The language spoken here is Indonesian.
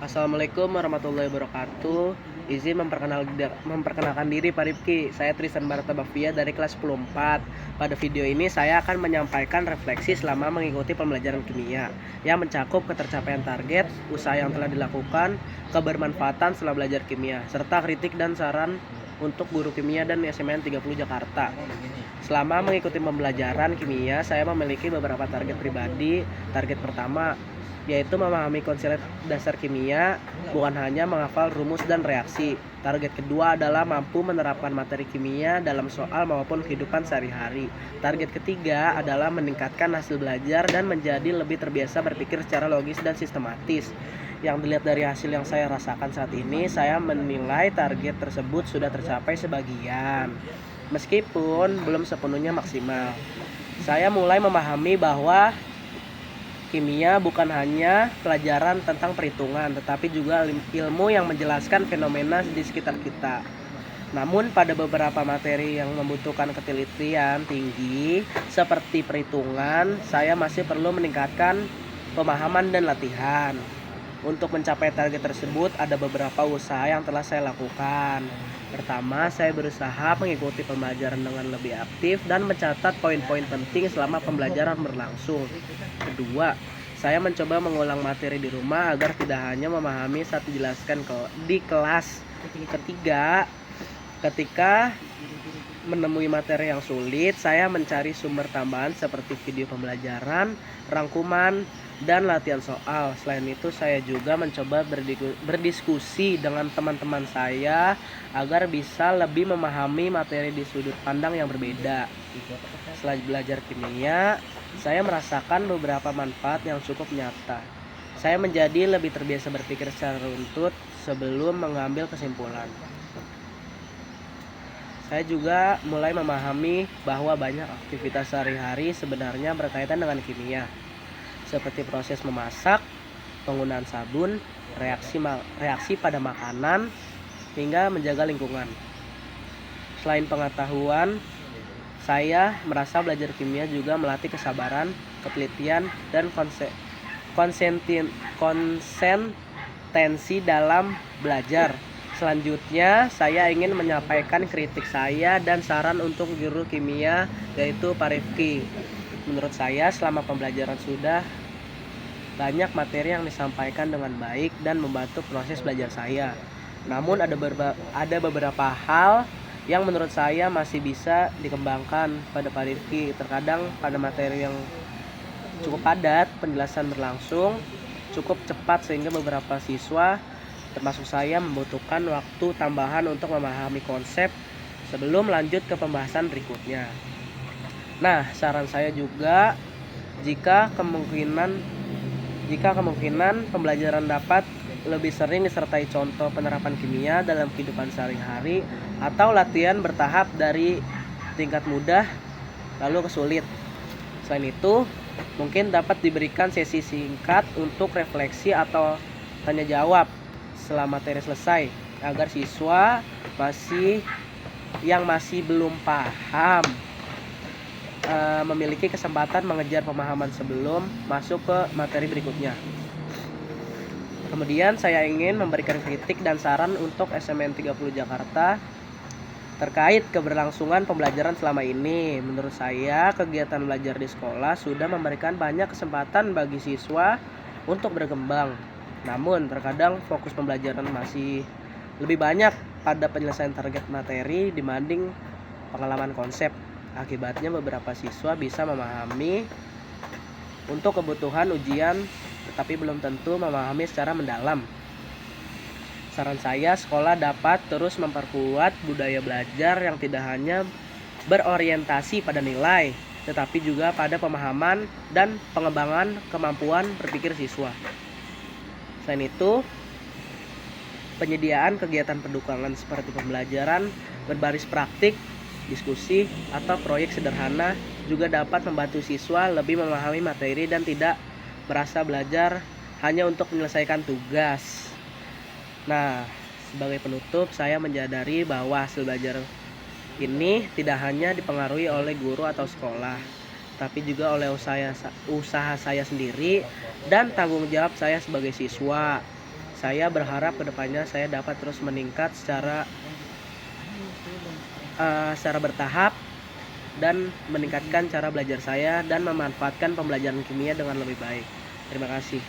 Assalamualaikum warahmatullahi wabarakatuh. Izin memperkenalkan diri Pak Rifki. Saya Tristan Barata Bavia dari kelas 10 4. Pada video ini saya akan menyampaikan refleksi selama mengikuti pembelajaran kimia yang mencakup ketercapaian target, usaha yang telah dilakukan, kebermanfaatan setelah belajar kimia, serta kritik dan saran untuk guru kimia dan SMN 30 Jakarta. Selama mengikuti pembelajaran kimia, saya memiliki beberapa target pribadi. Target pertama yaitu memahami konsep dasar kimia, bukan hanya menghafal rumus dan reaksi. Target kedua adalah mampu menerapkan materi kimia dalam soal maupun kehidupan sehari-hari. Target ketiga adalah meningkatkan hasil belajar dan menjadi lebih terbiasa berpikir secara logis dan sistematis. Yang dilihat dari hasil yang saya rasakan saat ini, saya menilai target tersebut sudah tercapai sebagian, meskipun belum sepenuhnya maksimal. Saya mulai memahami bahwa kimia bukan hanya pelajaran tentang perhitungan, tetapi juga ilmu yang menjelaskan fenomena di sekitar kita. Namun pada beberapa materi yang membutuhkan ketelitian tinggi seperti perhitungan, saya masih perlu meningkatkan pemahaman dan latihan. Untuk mencapai target tersebut, ada beberapa usaha yang telah saya lakukan. Pertama, saya berusaha mengikuti pembelajaran dengan lebih aktif dan mencatat poin-poin penting selama pembelajaran berlangsung. Kedua, saya mencoba mengulang materi di rumah agar tidak hanya memahami saat dijelaskan di kelas. Ketiga, ketika menemui materi yang sulit, saya mencari sumber tambahan seperti video pembelajaran, rangkuman, dan latihan soal. Selain itu, saya juga mencoba berdiskusi dengan teman-teman saya agar bisa lebih memahami materi di sudut pandang yang berbeda. Setelah belajar kimia, saya merasakan beberapa manfaat yang cukup nyata. Saya menjadi lebih terbiasa berpikir secara runtut sebelum mengambil kesimpulan. Saya juga mulai memahami bahwa banyak aktivitas sehari-hari sebenarnya berkaitan dengan kimia, seperti proses memasak, penggunaan sabun, reaksi pada makanan, hingga menjaga lingkungan. Selain pengetahuan, saya merasa belajar kimia juga melatih kesabaran, ketelitian, dan konsistensi dalam belajar. Selanjutnya, saya ingin menyampaikan kritik saya dan saran untuk guru kimia, yaitu Pak Rifki. Menurut saya, selama pembelajaran sudah banyak materi yang disampaikan dengan baik dan membantu proses belajar saya. Namun ada beberapa hal yang menurut saya masih bisa dikembangkan pada Pak Rifki. Terkadang pada materi yang cukup padat, penjelasan berlangsung cukup cepat sehingga beberapa siswa termasuk saya membutuhkan waktu tambahan untuk memahami konsep sebelum lanjut ke pembahasan berikutnya. Nah, saran saya juga jika kemungkinan pembelajaran dapat lebih sering disertai contoh penerapan kimia dalam kehidupan sehari-hari atau latihan bertahap dari tingkat mudah lalu ke sulit. Selain itu, mungkin dapat diberikan sesi singkat untuk refleksi atau tanya jawab setelah materi selesai agar siswa masih belum paham memiliki kesempatan mengejar pemahaman sebelum masuk ke materi berikutnya. Kemudian saya ingin memberikan kritik dan saran untuk SMN 30 Jakarta terkait keberlangsungan pembelajaran selama ini. Menurut saya, kegiatan belajar di sekolah sudah memberikan banyak kesempatan bagi siswa untuk berkembang. Namun, terkadang fokus pembelajaran masih lebih banyak pada penyelesaian target materi dibanding pengalaman konsep. Akibatnya beberapa siswa bisa memahami untuk kebutuhan ujian, tetapi belum tentu memahami secara mendalam. Saran saya, sekolah dapat terus memperkuat budaya belajar yang tidak hanya berorientasi pada nilai, tetapi juga pada pemahaman dan pengembangan kemampuan berpikir siswa. Selain itu, penyediaan kegiatan pendukungan seperti pembelajaran berbasis praktik, diskusi, atau proyek sederhana juga dapat membantu siswa lebih memahami materi dan tidak merasa belajar hanya untuk menyelesaikan tugas. Nah, sebagai penutup, saya menyadari bahwa hasil belajar ini tidak hanya dipengaruhi oleh guru atau sekolah, tapi juga oleh usaha saya sendiri dan tanggung jawab saya sebagai siswa. Saya berharap kedepannya saya dapat terus meningkat secara bertahap dan meningkatkan cara belajar saya dan memanfaatkan pembelajaran kimia dengan lebih baik. Terima kasih.